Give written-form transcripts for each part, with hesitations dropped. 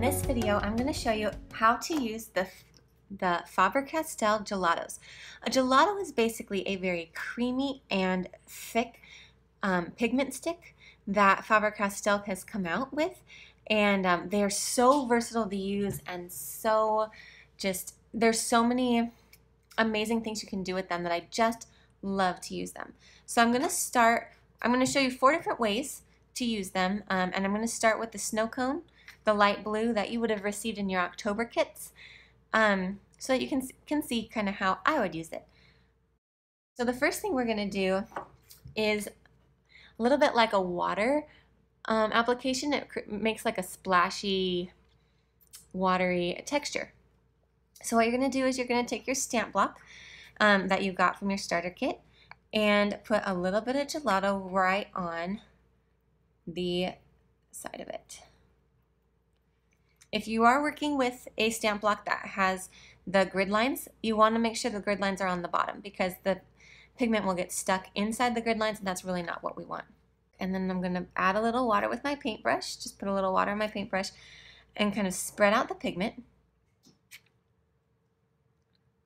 this video, I'm going to show you how to use the Faber-Castell gelatos. A gelato is basically a very creamy and thick pigment stick that Faber-Castell has come out with, and they're so versatile to use, and there's so many amazing things you can do with them that I just love to use them. So I'm going to show you 4 different ways to use them, and I'm going to start with the snow cone, the light blue that you would have received in your October kits, so that you can see kind of how I would use it. So the first thing we're going to do is a little bit like a water application. It makes like a splashy, watery texture. So what you're going to do is you're going to take your stamp block that you got from your starter kit and put a little bit of gelato right on the side of it. If you are working with a stamp block that has the grid lines, you want to make sure the grid lines are on the bottom, because the pigment will get stuck inside the grid lines, and that's really not what we want. And then I'm going to add a little water with my paintbrush, just put a little water in my paintbrush and kind of spread out the pigment.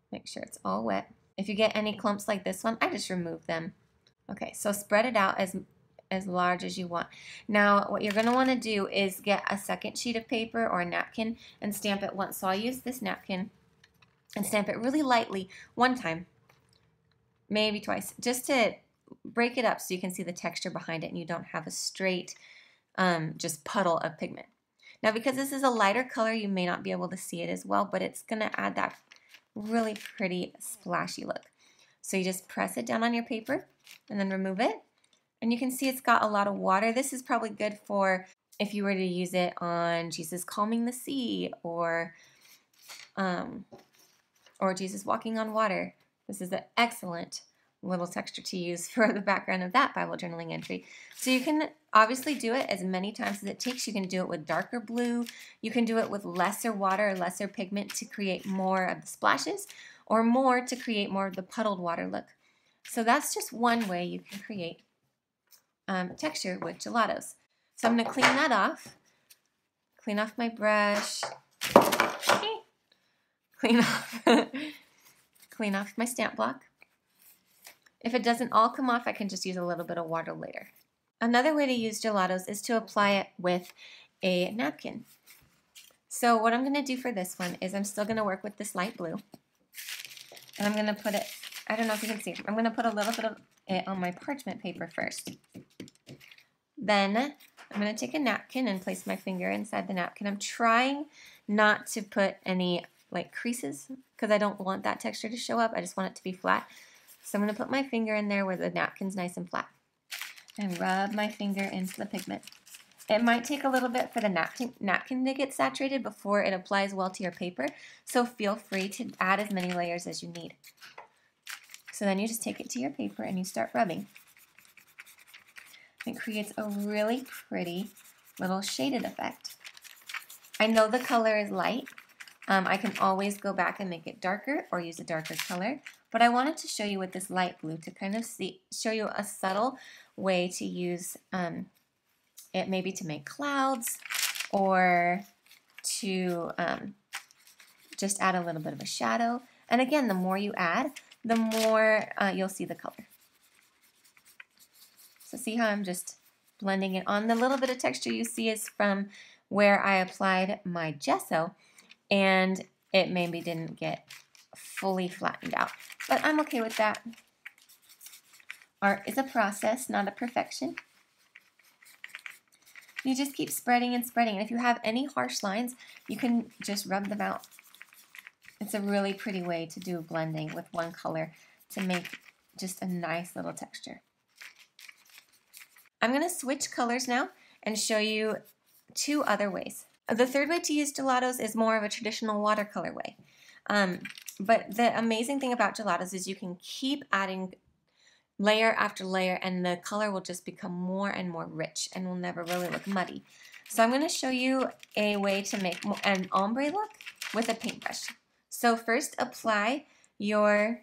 Make sure it's all wet. If you get any clumps like this one, I just remove them. Okay, so spread it out as large as you want. Now what you're going to want to do is get a second sheet of paper or a napkin and stamp it once. So I'll use this napkin and stamp it really lightly one time, maybe twice, just to break it up so you can see the texture behind it and you don't have a straight just puddle of pigment. Now because this is a lighter color, you may not be able to see it as well, but it's going to add that really pretty splashy look. So you just press it down on your paper and then remove it. And you can see it's got a lot of water. This is probably good for if you were to use it on Jesus Calming the Sea or Jesus Walking on Water. This is an excellent little texture to use for the background of that Bible journaling entry. So you can obviously do it as many times as it takes. You can do it with darker blue. You can do it with lesser water or lesser pigment to create more of the splashes, or more to create more of the puddled water look. So that's just one way you can create texture with gelatos. So I'm going to clean that off. Clean off my brush. Clean off my stamp block. If it doesn't all come off, I can just use a little bit of water later. Another way to use gelatos is to apply it with a napkin. So what I'm going to do for this one is I'm still going to work with this light blue. And I'm going to put it, I don't know if you can see, I'm going to put a little bit of it on my parchment paper first. Then I'm going to take a napkin and place my finger inside the napkin. I'm trying not to put any like creases because I don't want that texture to show up. I just want it to be flat. So I'm going to put my finger in there where the napkin's nice and flat and rub my finger into the pigment. It might take a little bit for the napkin to get saturated before it applies well to your paper, so feel free to add as many layers as you need. So then you just take it to your paper and you start rubbing. It creates a really pretty little shaded effect. I know the color is light. I can always go back and make it darker or use a darker color, but I wanted to show you with this light blue to kind of show you a subtle way to use it, maybe to make clouds or to just add a little bit of a shadow. And again, the more you add, the more you'll see the color. So see how I'm just blending it on. The little bit of texture you see is from where I applied my gesso, and it maybe didn't get fully flattened out. But I'm okay with that. Art is a process, not a perfection. You just keep spreading and spreading. And if you have any harsh lines, you can just rub them out. It's a really pretty way to do blending with one color to make just a nice little texture. I'm going to switch colors now and show you 2 other ways. The third way to use gelatos is more of a traditional watercolor way. But the amazing thing about gelatos is you can keep adding layer after layer, and the color will just become more and more rich and will never really look muddy. So I'm going to show you a way to make an ombre look with a paintbrush. So first apply your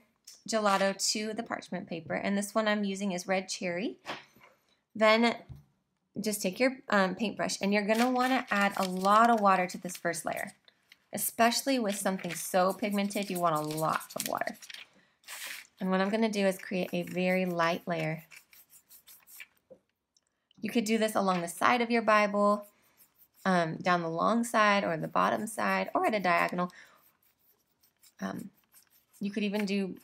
gelato to the parchment paper, and this one I'm using is red cherry. Then just take your paintbrush, and you're gonna wanna add a lot of water to this first layer. Especially with something so pigmented, you want a lot of water. And what I'm gonna do is create a very light layer. You could do this along the side of your Bible, down the long side or the bottom side, or at a diagonal. You could even do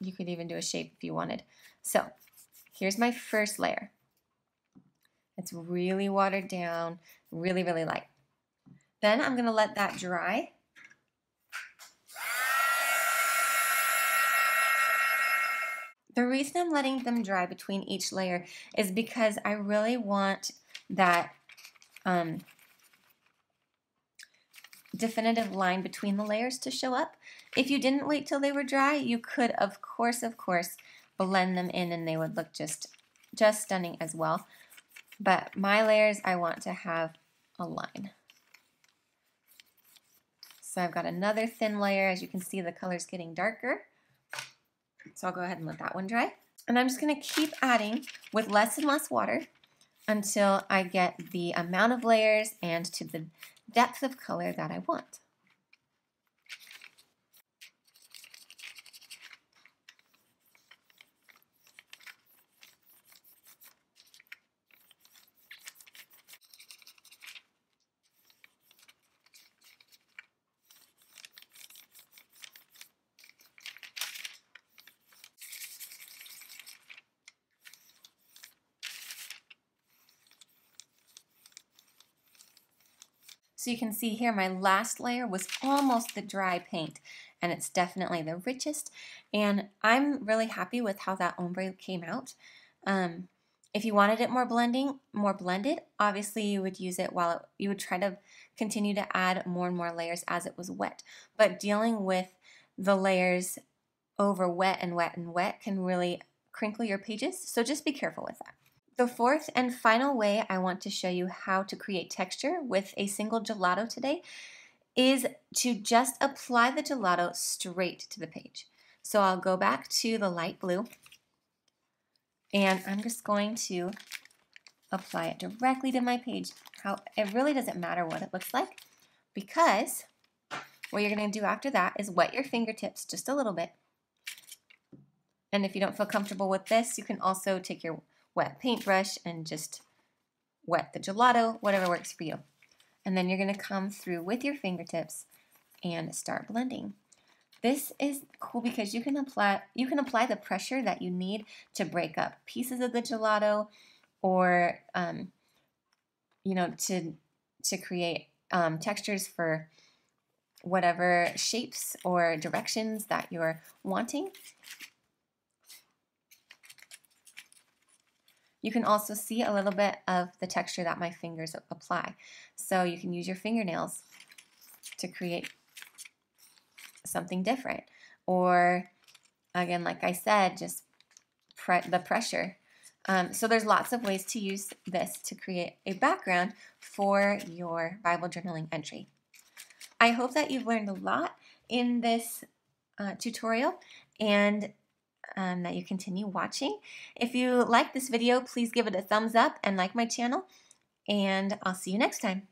a shape if you wanted. So here's my first layer. It's really watered down, really, really light. Then I'm gonna let that dry. The reason I'm letting them dry between each layer is because I really want that definitive line between the layers to show up. If you didn't wait till they were dry, you could, of course, blend them in and they would look just stunning as well. But my layers, I want to have a line. So I've got another thin layer. As you can see, the color's getting darker. So I'll go ahead and let that one dry. And I'm just gonna keep adding with less and less water until I get the amount of layers and to the depth of color that I want. So you can see here my last layer was almost the dry paint, and it's definitely the richest, and I'm really happy with how that ombre came out. If you wanted it more blended, obviously you would use it while you would try to continue to add more and more layers as it was wet. But dealing with the layers over wet and wet and wet can really crinkle your pages, so just be careful with that. The fourth and final way I want to show you how to create texture with a single gelato today is to just apply the gelato straight to the page. So I'll go back to the light blue, and I'm just going to apply it directly to my page. It really doesn't matter what it looks like, because what you're going to do after that is wet your fingertips just a little bit. And if you don't feel comfortable with this, you can also take your wet paintbrush and just wet the gelato, whatever works for you. And then you're going to come through with your fingertips and start blending. This is cool because you can apply the pressure that you need to break up pieces of the gelato, or to create textures for whatever shapes or directions that you're wanting. You can also see a little bit of the texture that my fingers apply. So you can use your fingernails to create something different. Or, again, like I said, just the pressure. So there's lots of ways to use this to create a background for your Bible journaling entry. I hope that you've learned a lot in this tutorial, and that you continue watching. If you like this video, please give it a thumbs up and like my channel, and I'll see you next time.